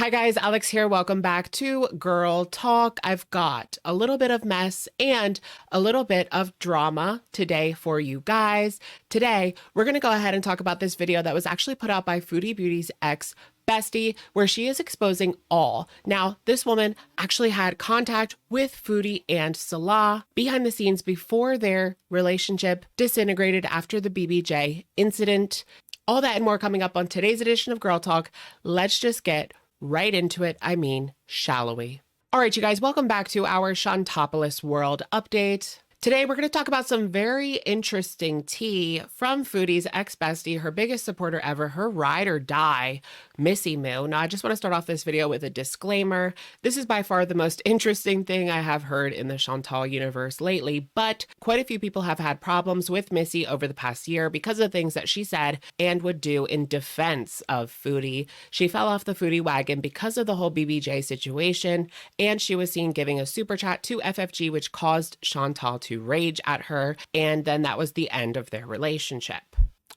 Hi guys, Alex here. Welcome back to Girl Talk. I've got a little bit of mess and a little bit of drama today for you guys. Today, we're going to go ahead and talk about this video that was actually put out by Foodie Beauty's EX-Bestie, where she is exposing all. Now, this woman actually had contact with Foodie and Salah behind the scenes before their relationship disintegrated after the BBJ incident. All that and more coming up on today's edition of Girl Talk. Let's just get right into it. Shall we? All right, you guys, welcome back to our Shantopolis World Update. Today, we're going to talk about some very interesting tea from Foodie's ex-bestie, her biggest supporter ever, her ride or die, Missy Moo. Now, I just want to start off this video with a disclaimer. This is by far the most interesting thing I have heard in the Chantal universe lately, but quite a few people have had problems with Missy over the past year because of things that she said and would do in defense of Foodie. She fell off the Foodie wagon because of the whole BBJ situation, and she was seen giving a super chat to FFG, which caused Chantal to rage at her, and then that was the end of their relationship.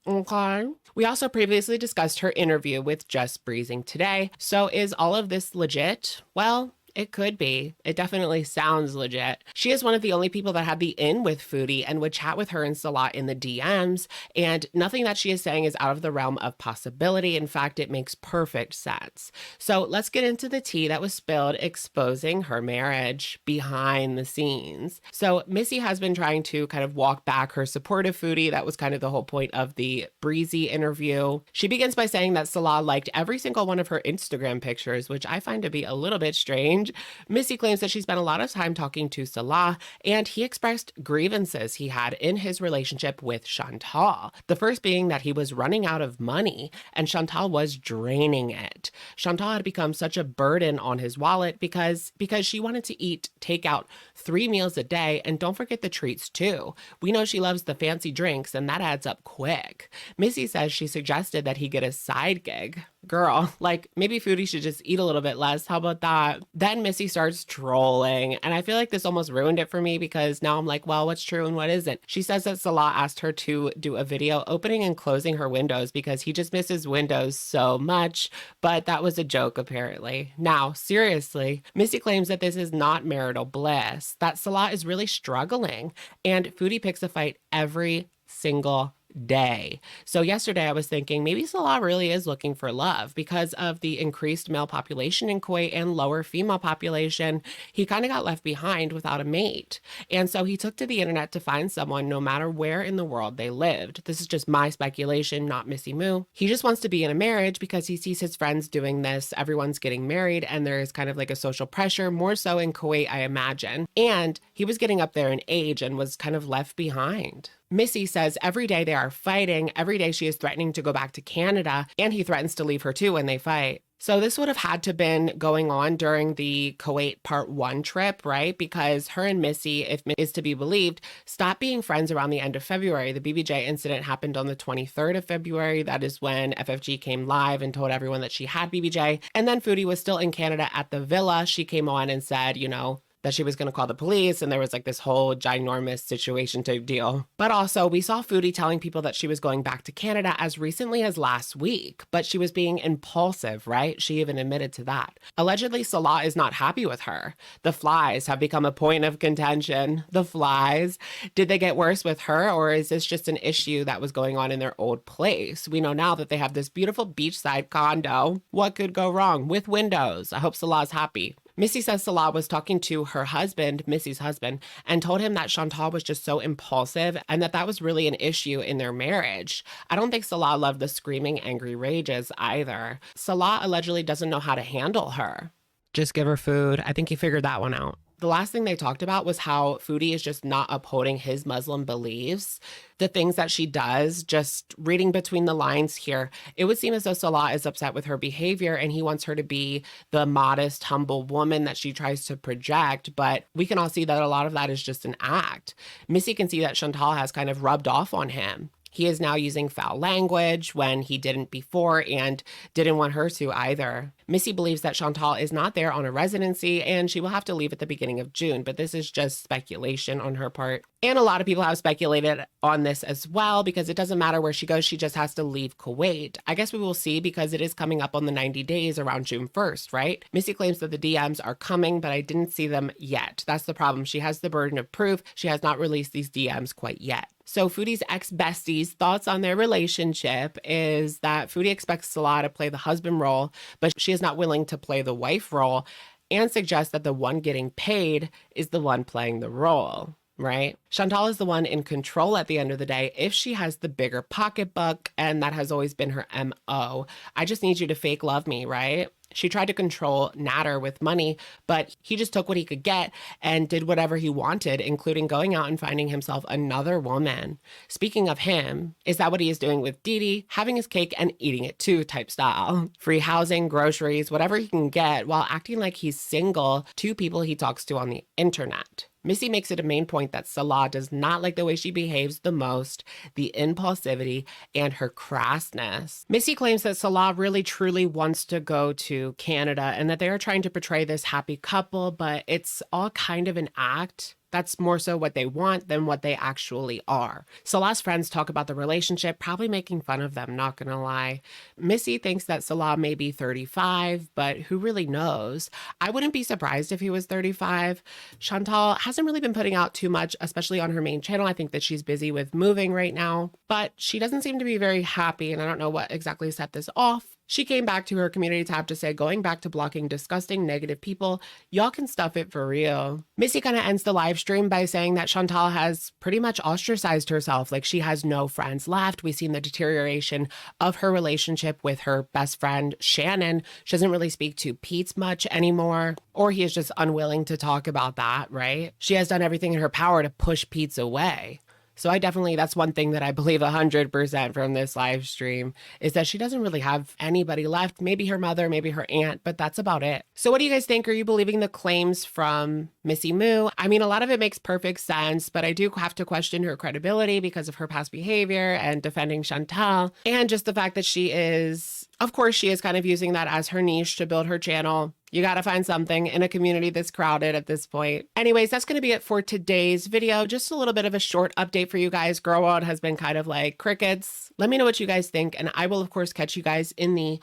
Okay. We also previously discussed her interview with Just Breezing today. So is all of this legit? Well, it could be. It definitely sounds legit. She is one of the only people that had the in with Foodie and would chat with her and Salah in the DMs, and nothing that she is saying is out of the realm of possibility. In fact, it makes perfect sense. So let's get into the tea that was spilled exposing her marriage behind the scenes. So Missy has been trying to kind of walk back her support of Foodie. That was kind of the whole point of the Breezy interview. She begins by saying that Salah liked every single one of her Instagram pictures, which I find to be a little bit strange. Missy claims that she spent a lot of time talking to Salah, and he expressed grievances he had in his relationship with Chantal. The first being that he was running out of money, and Chantal was draining it. Chantal had become such a burden on his wallet because she wanted to eat takeout 3 meals a day, and don't forget the treats too. We know she loves the fancy drinks, and that adds up quick. Missy says she suggested that he get a side gig. Girl, like, maybe Foodie should just eat a little bit less. How about that? Then Missy starts trolling, and I feel like this almost ruined it for me because now I'm like, well, what's true and what isn't? She says that Salah asked her to do a video opening and closing her windows because he just misses windows so much, but that was a joke apparently. Now, seriously, Missy claims that this is not marital bliss, that Salah is really struggling, and Foodie picks a fight every single day. So yesterday I was thinking maybe Salah really is looking for love because of the increased male population in Kuwait and lower female population. He kind of got left behind without a mate. And so he took to the internet to find someone no matter where in the world they lived. This is just my speculation, not Missy Moo. He just wants to be in a marriage because he sees his friends doing this. Everyone's getting married and there is kind of like a social pressure, more so in Kuwait, I imagine. And he was getting up there in age and was kind of left behind. Missy says every day they are fighting. Every day she is threatening to go back to Canada, and he threatens to leave her too when they fight. So this would have had to been going on during the Kuwait Part 1 trip, right? Because her and Missy, if is to be believed, stopped being friends around the end of February. The BBJ incident happened on the 23rd of February. That is when FFG came live and told everyone that she had BBJ. And then Foodie was still in Canada at the villa. She came on and said, you know, that she was going to call the police, and there was like this whole ginormous situation type deal. But also, we saw Foodie telling people that she was going back to Canada as recently as last week, but she was being impulsive, right? She even admitted to that. Allegedly, Salah is not happy with her. The flies have become a point of contention. The flies. Did they get worse with her, or is this just an issue that was going on in their old place? We know now that they have this beautiful beachside condo. What could go wrong? With windows. I hope Salah's happy. Missy says Salah was talking to her husband, Missy's husband, and told him that Chantal was just so impulsive and that was really an issue in their marriage. I don't think Salah loved the screaming, angry rages either. Salah allegedly doesn't know how to handle her. Just give her food. I think he figured that one out. The last thing they talked about was how Foodie is just not upholding his Muslim beliefs. The things that she does, just reading between the lines here, it would seem as though Salah is upset with her behavior and he wants her to be the modest, humble woman that she tries to project. But we can all see that a lot of that is just an act. Missy can see that Chantal has kind of rubbed off on him. He is now using foul language when he didn't before and didn't want her to either. Missy believes that Chantal is not there on a residency and she will have to leave at the beginning of June, but this is just speculation on her part. And a lot of people have speculated on this as well because it doesn't matter where she goes, she just has to leave Kuwait. I guess we will see because it is coming up on the 90 days around June 1st, right? Missy claims that the DMs are coming, but I didn't see them yet. That's the problem. She has the burden of proof. She has not released these DMs quite yet. So Foodie's ex-besties' thoughts on their relationship is that Foodie expects Salah to play the husband role, but she is not willing to play the wife role and suggests that the one getting paid is the one playing the role. Right? Chantal is the one in control at the end of the day if she has the bigger pocketbook, and that has always been her MO. I just need you to fake love me, right? She tried to control Natter with money, but he just took what he could get and did whatever he wanted, including going out and finding himself another woman. Speaking of him, is that what he is doing with Didi? Having his cake and eating it too type style. Free housing, groceries, whatever he can get while acting like he's single to people he talks to on the internet. Missy makes it a main point that Salah does not like the way she behaves the most, the impulsivity, and her crassness. Missy claims that Salah really truly wants to go to Canada and that they are trying to portray this happy couple, but it's all kind of an act. That's more so what they want than what they actually are. Salah's friends talk about the relationship, probably making fun of them, not gonna lie. Missy thinks that Salah may be 35, but who really knows? I wouldn't be surprised if he was 35. Chantal hasn't really been putting out too much, especially on her main channel. I think that she's busy with moving right now, but she doesn't seem to be very happy, and I don't know what exactly set this off. She came back to her community tab to say, going back to blocking disgusting, negative people, y'all can stuff it for real. Missy kind of ends the live stream by saying that Chantal has pretty much ostracized herself, like she has no friends left. We've seen the deterioration of her relationship with her best friend, Shannon. She doesn't really speak to Pete much anymore, or he is just unwilling to talk about that, right? She has done everything in her power to push Pete away. So that's one thing that I believe 100% from this live stream is that she doesn't really have anybody left. Maybe her mother, maybe her aunt, but that's about it. So what do you guys think? Are you believing the claims from Missy Moo? I mean, a lot of it makes perfect sense, but I do have to question her credibility because of her past behavior and defending Chantal, and just the fact that she is, of course, she is kind of using that as her niche to build her channel. You gotta find something in a community this crowded at this point. Anyways, that's gonna be it for today's video. Just a little bit of a short update for you guys. Girl World has been kind of like crickets. Let me know what you guys think, and I will, of course, catch you guys in the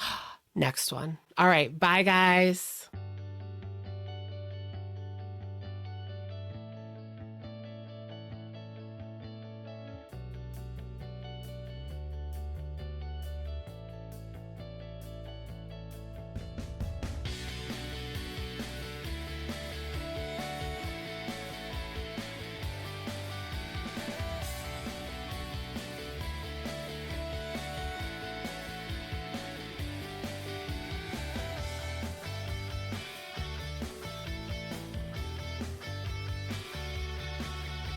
next one. All right, bye, guys.